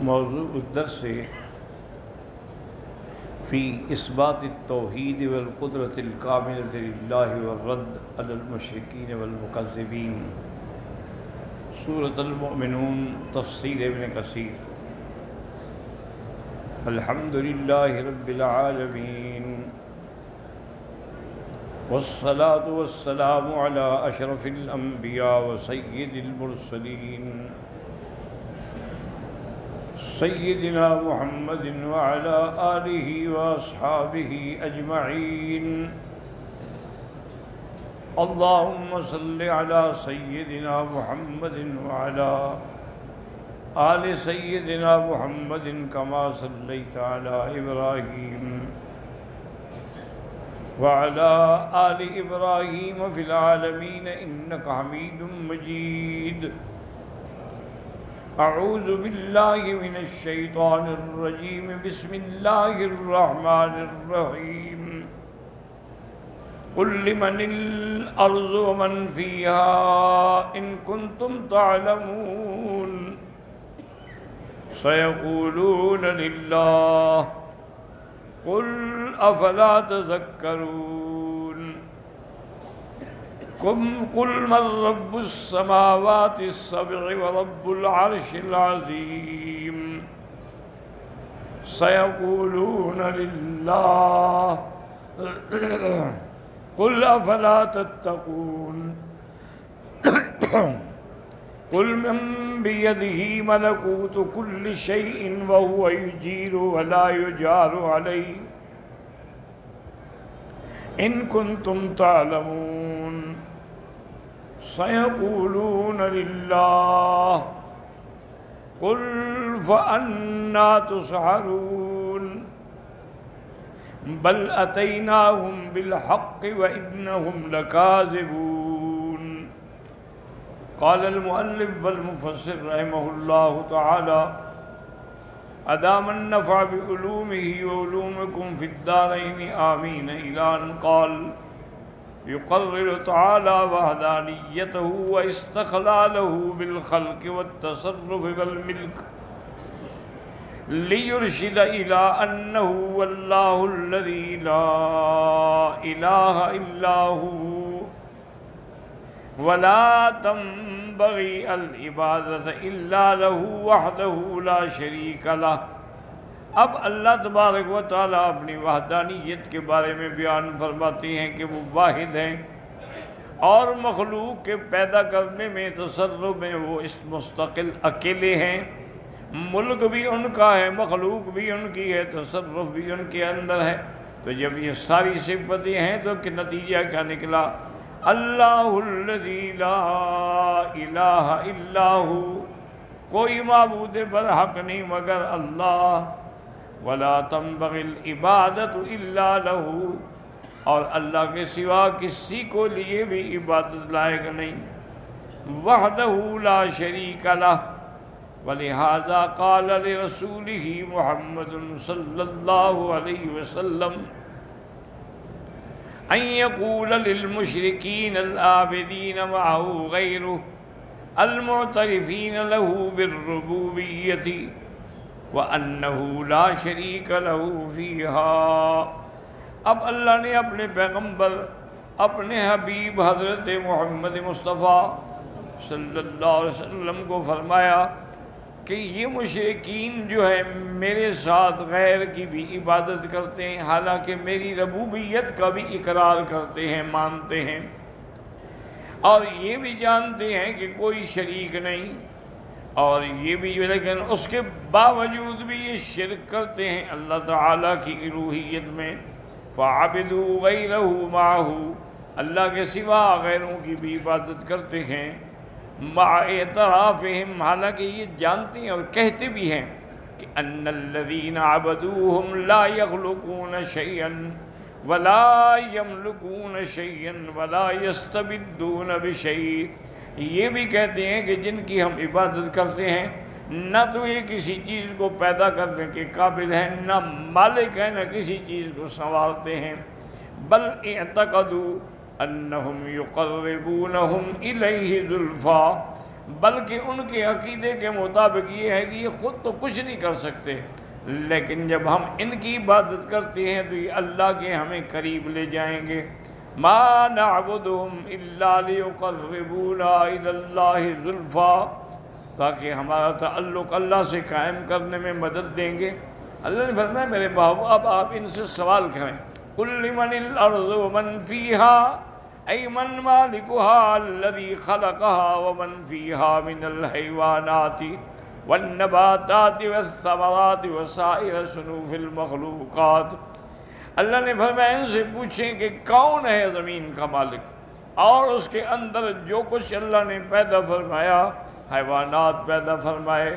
موضوع الدرس فی اثبات التوحید والقدرۃ الکاملۃ للہ والرد علی المشرکین والمکذبین، سورۃ المؤمنون، تفسیر ابن کثیر۔ الحمد للہ رب العالمین، والصلاة والسلام علی اشرف الانبیاء وسید المرسلین سیدنا محمد وعلى آلہ واصحابہ اجمعین۔ اللہم صل علی سیدنا محمد وعلى آل سیدنا محمد کما صلیت علی ابراہیم وعلى آل ابراہیم فی العالمین انک حمید مجید۔ اعوذ باللہ من الشیطان الرجیم، بسم اللہ الرحمن الرحیم۔ قل لمن الارض ومن فیہا ان کنتم تعلمون، سیقولون للہ قل افلا تذکرون۔ قل من رب السماوات السبع ورب العرش العظیم، سیقولون للہ قل افلا تتقون۔ قل من بیدہ ملکوت کل شیء وہو یجیر ولا یجار علیہ ان کنتم تعلمون، سیقولون للہ قل فأنا تسحرون۔ بل اتیناہم بالحق وانہم لکاذبون۔ قال المؤلف والمفسر رحمہ اللہ تعالی ادام النفع بعلومہ وعلومکم فی الدارین آمین، الی ان قال يقرر تعالى وحدانيته واستقلاله بالخلق والتصرف والملك، ليرشد إلى أنه هو الله الذي لا إله إلا هو، ولا تنبغي العبادة إلا له وحده لا شريك له۔ اب اللہ تبارک و تعالیٰ اپنی وحدانیت کے بارے میں بیان فرماتے ہیں کہ وہ واحد ہیں، اور مخلوق کے پیدا کرنے میں، تصرف میں وہ اس مستقل اکیلے ہیں۔ ملک بھی ان کا ہے، مخلوق بھی ان کی ہے، تصرف بھی ان کے اندر ہے۔ تو جب یہ ساری صفتیں ہیں تو کہ نتیجہ کیا نکلا؟ اللہ الذی لا الہ الا ہو، کوئی معبود برحق نہیں مگر اللہ۔ ولا تنبغی العبادۃ الا لہ، اور اللہ کے سوا کسی کو لیے بھی عبادت لائق نہیں۔ وحدہ لا شریک لہ، ولہذا قال لرسولہ محمد صلی اللہ علیہ وسلم ان یقول للمشرکین العابدین معہ غیرہ المعترفین لہ بالربوبیۃ وَأَنَّهُ لَا شَرِيكَ لَهُ فِيهَا۔ اب اللہ نے اپنے پیغمبر، اپنے حبیب حضرت محمد مصطفیٰ صلی اللہ علیہ وسلم کو فرمایا کہ یہ مشرکین جو ہے میرے ساتھ غیر کی بھی عبادت کرتے ہیں، حالانکہ میری ربوبیت کا بھی اقرار کرتے ہیں، مانتے ہیں، اور یہ بھی جانتے ہیں کہ کوئی شریک نہیں، اور یہ بھی، لیکن اس کے باوجود بھی یہ شرک کرتے ہیں اللہ تعالیٰ کی الوہیت میں۔ فَعَبِدُوا غَيْرَهُ مَعَهُ، اللہ کے سوا غیروں کی بھی عبادت کرتے ہیں، مع اعترافہم، حالانکہ یہ جانتے ہیں اور کہتے بھی ہیں کہ ان الذین عبدوہم لا یخلقون شیئا ولا یملکون شیئا ولا یستبدون بشیء۔ یہ بھی کہتے ہیں کہ جن کی ہم عبادت کرتے ہیں نہ تو یہ کسی چیز کو پیدا کرنے کے قابل ہیں، نہ مالک ہیں، نہ کسی چیز کو سنوارتے ہیں۔ بل اعتقدوا انہم یقربونہم الیہ زلفیٰ، بلکہ ان کے عقیدے کے مطابق یہ ہے کہ یہ خود تو کچھ نہیں کر سکتے، لیکن جب ہم ان کی عبادت کرتے ہیں تو یہ اللہ کے ہمیں قریب لے جائیں گے۔ ما نعبدهم الا ليقربونا الى الله زلفا، تاکہ ہمارا تعلق اللہ سے قائم کرنے میں مدد دیں گے۔ اللہ نے فرمایا میرے بابو اب آپ ان سے سوال کریں، قل لمن الارض ومن فيها أي من مالكها الذي خلقها ومن فيها من الحيوانات والنباتات والثمرات وسائر صنوف المخلوقات۔ اللہ نے فرمایا ان سے پوچھیں کہ کون ہے زمین کا مالک اور اس کے اندر جو کچھ اللہ نے پیدا فرمایا، حیوانات پیدا فرمائے،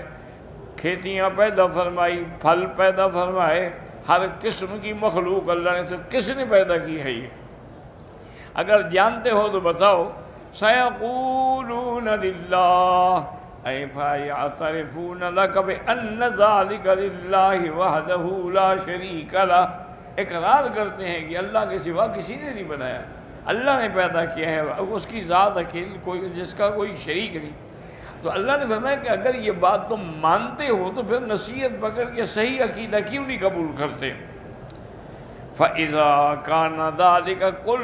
کھیتیاں پیدا فرمائی، پھل پیدا فرمائے، ہر قسم کی مخلوق اللہ نے، تو کس نے پیدا کی ہے یہ؟ اگر جانتے ہو تو بتاؤ۔ سَيَقُولُونَ لِلَّهِ أَيْ فَيَعْتَرِفُونَ لَكَ بِأَنَّ ذَلِكَ لِلَّهِ وَحْدَهُ لَا شَرِيكَ لَهُ، اقرار کرتے ہیں کہ اللہ کے سوا کسی نے نہیں بنایا، اللہ نے پیدا کیا ہے، اس کی ذات اکیلی، کوئی جس کا کوئی شریک نہیں۔ تو اللہ نے فرمایا کہ اگر یہ بات تم مانتے ہو تو پھر نصیحت پکڑ کے صحیح عقیدہ کیوں نہیں قبول کرتے؟ فَإِذَا كَانَ ذَلِكَ قُلْ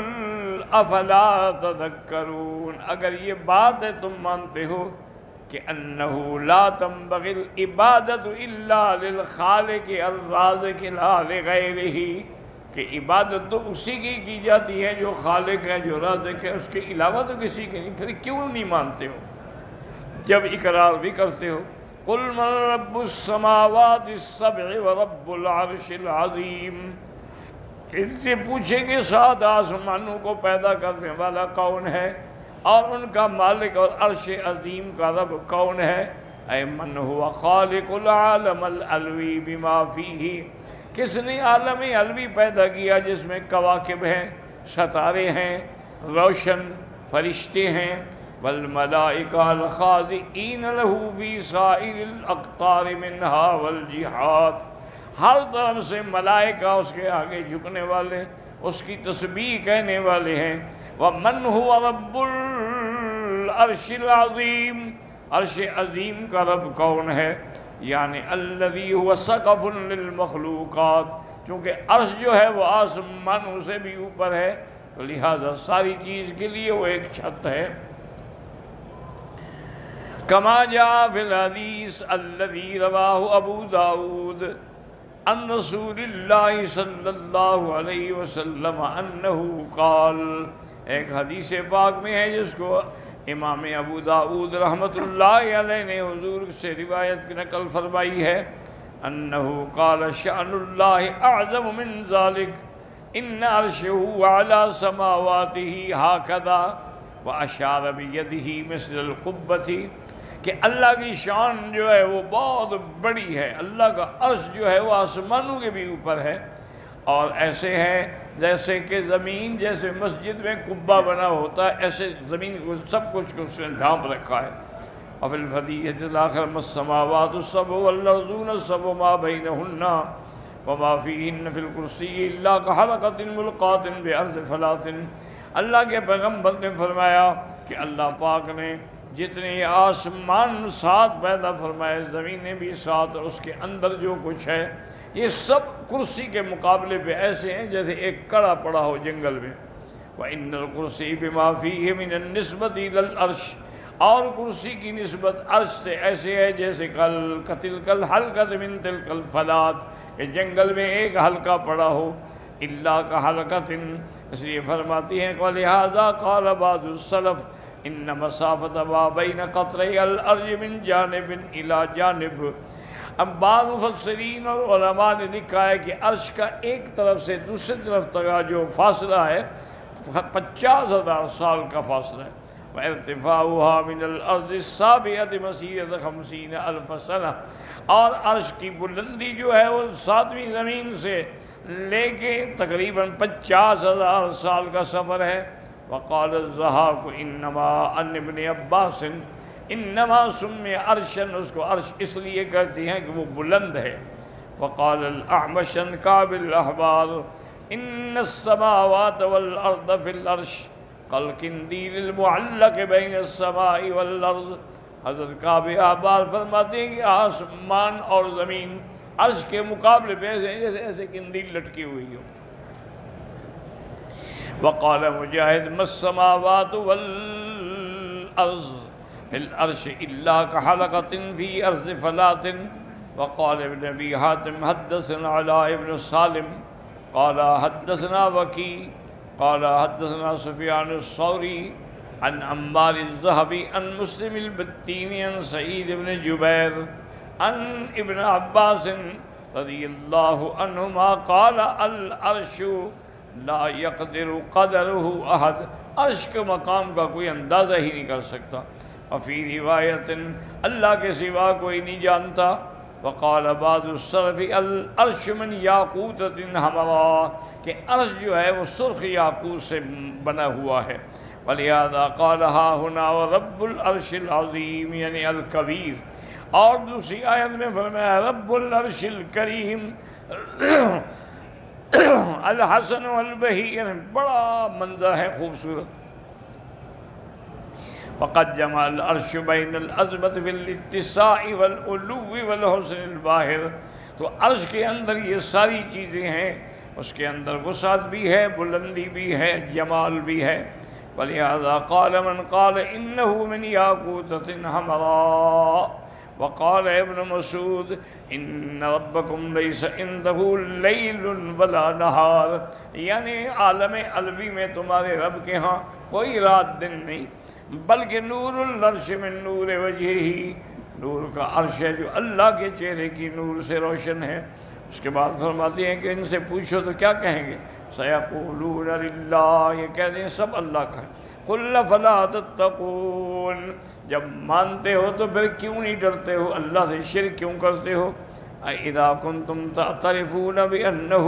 افلا تذکرون، اگر یہ بات ہے تم مانتے ہو کہ انہ لا تنبغی العبادت الا للخالق الرازق لا لغیرہ، کہ عبادت تو اسی کی جاتی ہے جو خالق ہے، جو رازق ہے، اس کے علاوہ تو کسی کی نہیں، پھر کیوں نہیں مانتے ہو جب اقرار بھی کرتے ہو؟ قل من رب السماوات السبع ورب العرش العظیم، ان سے پوچھیں گے 7 آسمانوں کو پیدا کرنے والا کون ہے اور ان کا مالک اور عرش عظیم کا رب کون ہے؟ اے من ہوا خالق العالم العلوی بما فیہ، کس نے عالم علوی پیدا کیا جس میں کواکب ہیں، ستارے ہیں، روشن فرشتے ہیں، والملائکہ الخاضعین لہ فی سائر الاقطار منہا والجہات، ہر طرف سے ملائکہ اس کے آگے جھکنے والے، اس کی تسبیح کہنے والے ہیں۔ وَمَنْ هُوَ رَبُّ الْعَرْشِ الْعَظِيمِ، عرش عظیم کا رب کون ہے؟ یعنی الذی هو سقف للمخلوقات، چونکہ عرش جو ہے وہ آسمانوں سے بھی اوپر ہے، تو لہذا ساری چیز کے لیے وہ ایک چھت ہے۔ کما جاء فی الحدیث الذی رواہ ابو داؤد عن رسول اللہ صلی اللہ علیہ وسلم انہو قال، ایک حدیث پاک میں ہے جس کو امام ابو داؤد رحمۃ اللہ علیہ نے حضور سے روایت کی نقل فرمائی ہے، انہو قال شأن اللہ اعظم من ذلک ان عرشہ علی سماواتہ ہکذا واشار بیدہ مثل القبۃ، کہ اللہ کی شان جو ہے وہ بہت بڑی ہے، اللہ کا عرش جو ہے وہ آسمانوں کے بھی اوپر ہے، اور ایسے ہے جیسے کہ زمین، جیسے مسجد میں قبہ بنا ہوتا ہے ایسے زمین کو سب کچھ کو اس نے ڈھانپ رکھا ہے۔ وفی الفدیۃ الآخر السماوات السبع والارضون السبع ما بینہن وما فیہن فی الکرسی الا کحلقۃ ملقاۃ بارض فلاۃ، اللہ کے پیغمبر نے فرمایا کہ اللہ پاک نے جتنے آسمان 7 پیدا فرمائے، زمینیں بھی 7، اور اس کے اندر جو کچھ ہے یہ سب کرسی کے مقابلے پہ ایسے ہیں جیسے ایک کڑا پڑا ہو جنگل میں۔ وَإِنَّ الْكُرْسِيَّ بِمَا فِيهِ مِنَ النِّسْبَةِ إِلَى الْعَرْشِ، اور کرسی کی نسبت عرش سے ایسے ہے جیسے تِلْكَ الْحَلْقَةُ مِنْ تِلْكَ الْفَلَاةِ، کہ جنگل میں ایک حلقہ پڑا ہو، إِلَّا كَحَلْقَةٍ، اس لیے فرماتی ہیں وَلِهَذَا قَالَ بَعْضُ السَّلَفِ إِنَّ مَسَافَةَ مَا بَيْنَ قَطْرَيْ الْأَرْضِ مِنْ جَانِبٍ إِلَى جَانِبٍ، اب بعض مفسرین اور علماء نے لکھا ہے کہ عرش کا ایک طرف سے دوسری طرف تک کا جو فاصلہ ہے 50,000 سال کا فاصلہ ہے۔ وَارْتِفَاعُهَا مِنَ الْأَرْضِ السَّابِعَةِ مَسِيرَةَ 50,000 سنہ، اور عرش کی بلندی جو ہے وہ 7ویں زمین سے لے کے تقریباً 50,000 سال کا سفر ہے۔ وقال الضحاک انما عن ابن عباس انما سمی عرشن، اس کو عرش اس لیے کہتی ہیں کہ وہ بلند ہے۔ وقال الاعمش عن کعب الاحبار ان السماوات والارض فی العرش کالقندیل المعلق بین السماء والارض حضرت کعب احبار فرماتے ہیں کہ آسمان اور زمین عرش کے مقابلے پہ جیسے ایسے قندیل لٹکی ہوئی ہو۔ وقال مجاہد ما السماوات والارض فی العرش الا كحلقۃ فی ارض فلاۃ۔ وقال ابن ابی حاتم حدثنا علاء بن سالم قال حدثنا وکیع قال حدثنا سفیان الثوری عن عمار الذهبي عن مسلم البتيني عن سعيد بن جبير عن ابن عباس رضی اللہ عنہما قال العرش لا يقدر قدره احد، عرش کے مقام کا کوئی اندازہ ہی نہیں کر سکتا۔ وفی روایت اللہ کے سوا کوئی نہیں جانتا۔ وقال بعض السلف العرش من یاقوتۃ حمراء، کہ عرش جو ہے وہ سرخ یاقوت سے بنا ہوا ہے۔ ولہذا قال ها هنا ورب العرش العظیم یعنی الکبیر، اور دوسری آیت میں فرمایا رب العرش الکریم الحسن والبہی، یعنی بڑا منظر ہے خوبصورت۔ وقد جمع العرش بین العظمت فی الاتساع والعلو والحسن الباہر، تو عرش کے اندر یہ ساری چیزیں ہیں، اس کے اندر وسعت بھی ہے، بلندی بھی ہے، جمال بھی ہے۔ ولہذا قال من قال انه من یاقوتۃ حمراء۔ وقال ابن مسعود ان ربکم لیس عنده لیل ولا نہار، یعنی عالم علوی میں تمہارے رب کے ہاں کوئی رات دن نہیں، بلکہ نور العرش من نور وجہہ، نور کا عرش ہے جو اللہ کے چہرے کی نور سے روشن ہے۔ اس کے بعد فرماتے ہیں کہ ان سے پوچھو تو کیا کہیں گے؟ سیقولون للہ، یہ کہتے ہیں سب اللہ کا ہے۔ قل فلا تتقون، جب مانتے ہو تو پھر کیوں نہیں ڈرتے ہو؟ اللہ سے شرک کیوں کرتے ہو؟ اذا کنتم تعترفون بأنه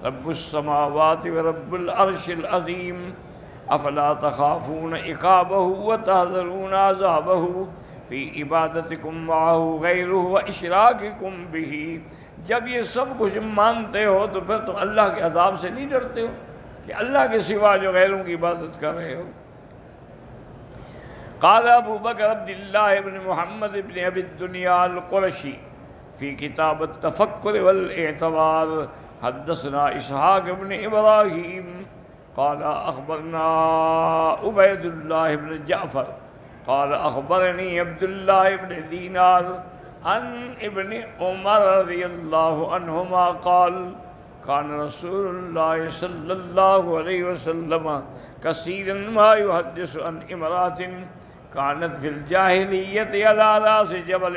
رب السماوات ورب العرش العظیم افلا تخافون عقابہ وتحذرون عذابہ فی عبادتکم معہ غیرہ واشراککم بہ، جب یہ سب کچھ مانتے ہو تو پھر تم اللہ کے عذاب سے نہیں ڈرتے ہو کہ اللہ کے سوا جو غیروں کی عبادت کر رہے ہو؟ قال ابو بکر عبد اللہ بن محمد بن ابی الدنیا القرشی فی کتاب التفکر والاعتبار حدثنا اسحاق بن ابراہیم قال اخبرنا عبید اللہ بن جعفر قال اخبرنی عبد اللہ بن دینار عن ابن عمر رضی اللہ عنہما قال کان رسول اللہ صلی اللہ علیہ وسلم کثیرا ما یحدث عن امرات كانت في الجاہلیت على راس جبل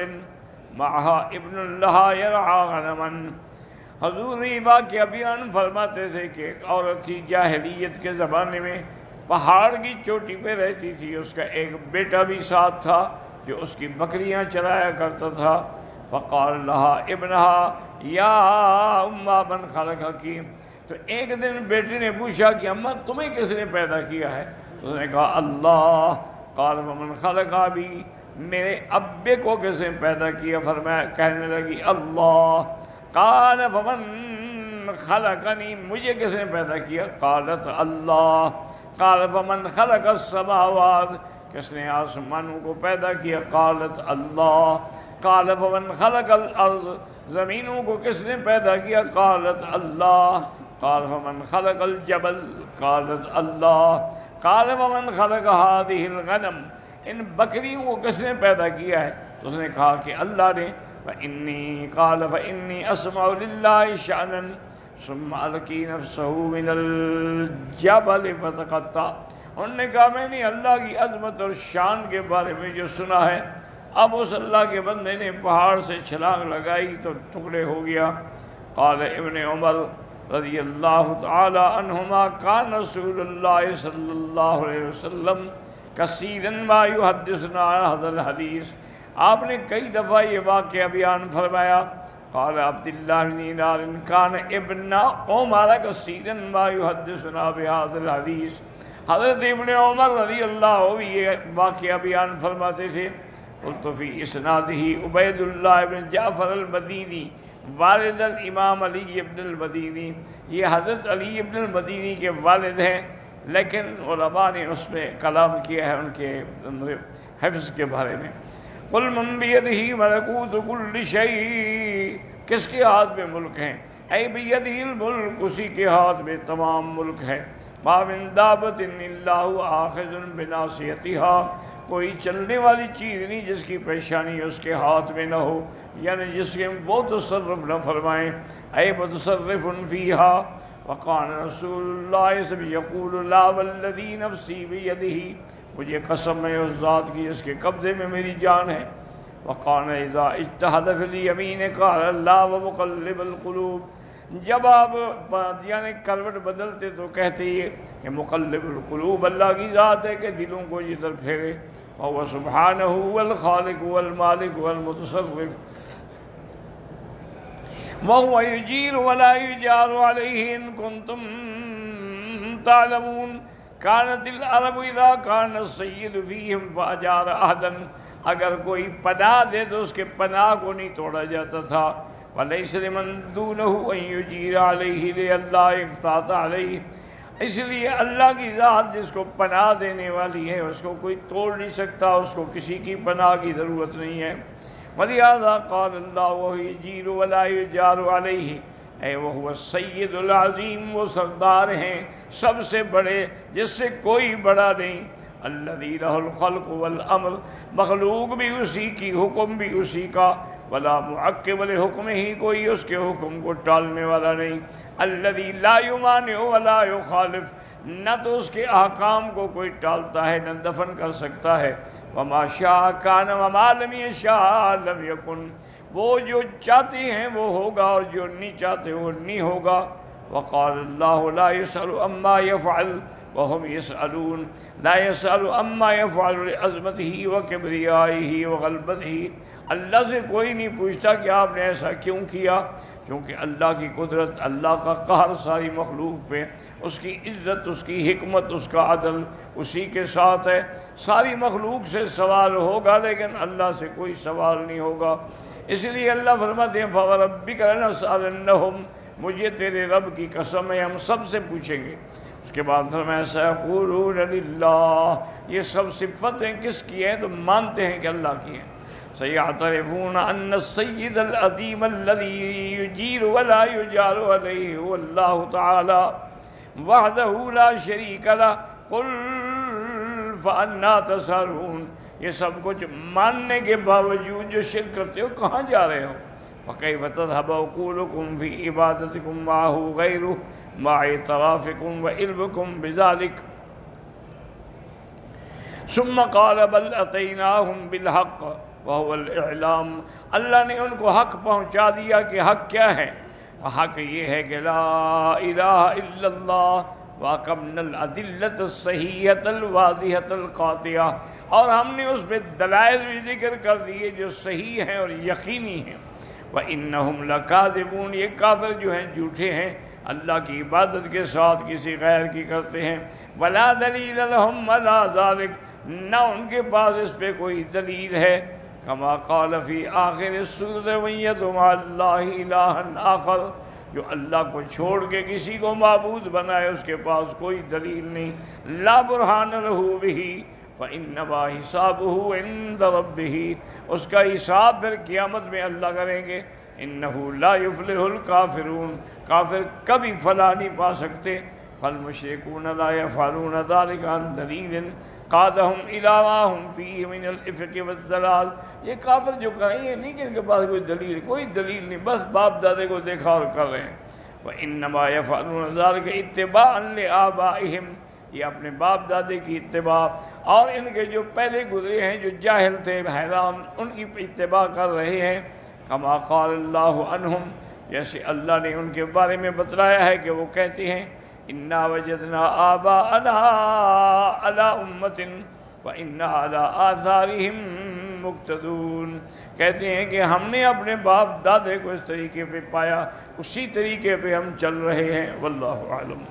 معها ابن لها يرعى غنما۔ حضور یہ واقعہ بیان فرماتے تھے کہ ایک عورت تھی جاہلیت کے زمانے میں، پہاڑ کی چوٹی پہ رہتی تھی، اس کا ایک بیٹا بھی ساتھ تھا جو اس کی بکریاں چرایا کرتا تھا۔ فقال لها ابنها یا اماں من خلقک، تو ایک دن بیٹے نے پوچھا کہ اماں تمہیں کس نے پیدا کیا ہے؟ اس نے کہا اللہ۔ قال فمن خلق ابی، میرے ابے کو کس نے پیدا کیا؟ فرمایا، کہنے لگی اللہ۔ قال فمن خلقنی، مجھے کس نے پیدا کیا؟ قالت اللہ۔ قال فمن خلق السماوات، کس نے آسمانوں کو پیدا کیا؟ قالت اللہ۔ قال فمن خلق الارض، زمینوں کو کس نے پیدا کیا؟ قالت اللہ۔ قال فمن خلق الجبل، قالت اللہ۔ قال فمن خلق هذه الغنم، ان بکریوں کو کس نے پیدا کیا ہے؟ تو اس نے کہا کہ اللہ نے۔ فإنی اسمع للہ شأنا ثم القی نفسه من الجبل فتقطع، انہوں نے کہا میں نے اللہ کی عظمت اور شان کے بارے میں جو سنا ہے، اب اس اللہ کے بندے نے پہاڑ سے چھلانگ لگائی تو ٹکڑے ہو گیا۔ قال ابن عمر رضی اللہ تعالی عنہما کان رسول اللہ صلی اللہ علیہ وسلم کثیرا ما یحدثنا هذا الحدیث، آپ نے کئی دفعہ یہ واقعہ بیان فرمایا۔ قال عبداللہ بن دینار کان ابن عمر کثیرا ما یحدثنا بهذا الحدیث، حضرت ابن عمر رضی اللہ عنہ یہ واقعہ بیان فرماتے تھے۔ قلت فی اسنادہ عبید اللہ بن جعفر المدینی والد الامام علی ابن المدینی، یہ حضرت علی ابن المدینی کے والد ہیں، لیکن علماء نے اس پہ کلام کیا ہے ان کے حفظ کے بارے میں۔ قل من بیدہ ملکوت کل شیء، کس کے ہاتھ میں ملک ہیں؟ اے بیدہ الملک، اسی کے ہاتھ میں تمام ملک ہے۔ ما من دابۃ الا هو آخذ بناصیتها، کوئی چلنے والی چیز نہیں جس کی پیشانی اس کے ہاتھ میں نہ ہو، یعنی جس کے وہ تصرف نہ فرمائیں۔ اے متصرف فیہا، وقال رسول اللہ صلی اللہ علیہ وسلم یقول لا والذی نفسی بیدہ، مجھے قسم ہے اس ذات کی جس کے قبضے میں میری جان ہے۔ وقال اذا اجتہد فی الیمین قال اللہ ومقلب القلوب، جب آپ یعنی کروٹ بدلتے تو کہتے یہ کہ مقلب القلوب، اللہ کی ذات ہے کہ دلوں کو جدھر پھیرے۔ وهو سبحانہ والخالق والمالک والمتصرف، وهو يجير ولا يجار عليه إن كنتم تعلمون۔ كانت العرب إذا كان السيد فيهم فأجار أحدا، اگر کوئی پناہ دے تو اس کے پناہ کو نہیں توڑا جاتا تھا۔ وَلَيْسَ لِمَن دُونَهُ أَن يُجِيرَ عَلَيْهِ لِأَلَّا يُفْتَاتَ عَلَيْهِ، اس لیے اللہ کی ذات جس کو پناہ دینے والی ہے اس کو کوئی توڑ نہیں سکتا، اس کو کسی کی پناہ کی ضرورت نہیں ہے۔ وَلِهَذَا قَالَ اللَّهُ وَهُوَ يُجِيرُ وَلَا يُجَارُ عَلَيْهِ، اے وَهُوَ السَّيِّدُ الْعَظِيمُ، وہ سردار ہیں سب سے بڑے جس سے کوئی بڑا نہیں۔ الَّذِي لَهُ الْخَلْقُ وَالْأَمْرُ، مخلوق بھی اسی کی، حکم بھی اسی کا۔ وَلَا مُعَقِّبَ لِحُکْمِهِ، کوئی اس کے حکم کو ٹالنے والا نہیں۔ الَّذِي لَا يُمَانِعُ وَلَا يُخَالِفُ، نہ تو اس کے احکام کو کوئی ٹالتا ہے نہ دفن کر سکتا ہے۔ وَمَا شَاءَ كَانَ وَمَا لَمْ يَشَاء لَمْ يَكُنْ، وہ جو چاہتے ہیں وہ ہوگا اور جو نہیں چاہتے وہ نہیں ہوگا۔ وقال اللہ لا يسأل عما يفعل وهم يسألون، لا يسأل عما يفعل لعظمته وكبريائه وغلبته، اللہ سے کوئی نہیں پوچھتا کہ آپ نے ایسا کیوں کیا، کیونکہ اللہ کی قدرت، اللہ کا قہر ساری مخلوق پہ، اس کی عزت، اس کی حکمت، اس کا عدل اسی کے ساتھ ہے۔ ساری مخلوق سے سوال ہوگا لیکن اللہ سے کوئی سوال نہیں ہوگا۔ اس لیے اللہ فرماتے ہیں فَوَرَبِّكَ لَنَسْأَلَنَّهُمْ، مجھے تیرے رب کی قسم ہے ہم سب سے پوچھیں گے۔ اس کے بعد فرمایا سَيَقُولُونَ لِلَّهِ، یہ سب صفتیں کس کی ہیں؟ تو مانتے ہیں کہ اللہ کی ہیں۔ سَيَعْتَرِفُونَ أَنَّ السَّيِّدَ الْعَظِيمَ الَّذِي يُجِيرُ وَلَا يُجَارُ عَلَيْهِ هُوَ اللَّهُ تَعَالَى وَحْدَهُ لَا شَرِيكَ لَهُ قُلْ فَأَنَّىٰ تَسْحَرُونَ، یہ سب کچھ ماننے کے باوجود جو شرک کرتے ہو کہاں جا رہے ہو؟ وَكَيْفَ تَذْهَبُ عُقُولُكُمْ فِي عِبَادَتِكُمْ مَعَهُ غَيْرُهُ مَعَ اعْتِرَافِكُمْ وَعِلْمِكُمْ بِذَلِكَ ثُمَّ قَالَ بَلْ أَتَيْنَاهُمْ بِالْحَقِّ وَهُوَ الْإِعْلَامُ، اللہ نے ان کو حق پہنچا دیا کہ حق کیا ہے؟ حق یہ ہے کہ لا الہ الا اللہ وَأَقَمْنَا الْأَدِلَّةَ الصَّحِيحَةَ الْوَاضِحَةَ الْقَاطِعَةَ، اور ہم نے اس پہ دلائل بھی ذکر کر دیے جو صحیح ہیں اور یقینی ہیں۔ وَإِنَّهُمْ لَكَاذِبُونَ، یہ کافر جو ہیں جھوٹے ہیں، اللہ کی عبادت کے ساتھ کسی غیر کی کرتے ہیں۔ وَلَا دَلِيلَ لَهُمْ عَلَىٰ ذَلِكَ، نہ ان کے پاس اس پہ کوئی دلیل ہے۔ کما قال فی آخر السورۃ وَيَدْعُ مَعَ اللَّهِ إِلَٰهًا آخَرَ، جو اللہ کو چھوڑ کے کسی کو معبود بنائے اس کے پاس کوئی دلیل نہیں۔ لا برہان لہ بہ فإنما حسابہ عند ربہ، اس کا حساب پھر قیامت میں اللہ کریں گے۔ انہ لا یفلح الکافرون، کافر کبھی فلاح نہیں پا سکتے۔ فالمشرکون لا یفعلون ذلک عن دلیل قادہم الی ما ہم فیہ من الافک والضلال، یہ کافر جو کریں یہ نہیں کہ ان کے پاس کوئی دلیل نہیں، بس باپ دادے کو دیکھا اور کر رہے ہیں۔ وانما یفعلون ذلک اتباعا لآبائہم، یہ اپنے باپ دادے کی اتباع اور ان کے جو پہلے گزرے ہیں جو جاہل تھے حیران، ان کی اتباع کر رہے ہیں۔ کما قال اللہ عنہم، جیسے اللہ نے ان کے بارے میں بتلایا ہے کہ وہ کہتے ہیں انا وجدنا آباءنا علی امۃ وانا علی آثارہم مقتدون، کہتے ہیں کہ ہم نے اپنے باپ دادے کو اس طریقے پہ پایا، اسی طریقے پہ ہم چل رہے ہیں۔ واللہ اعلم۔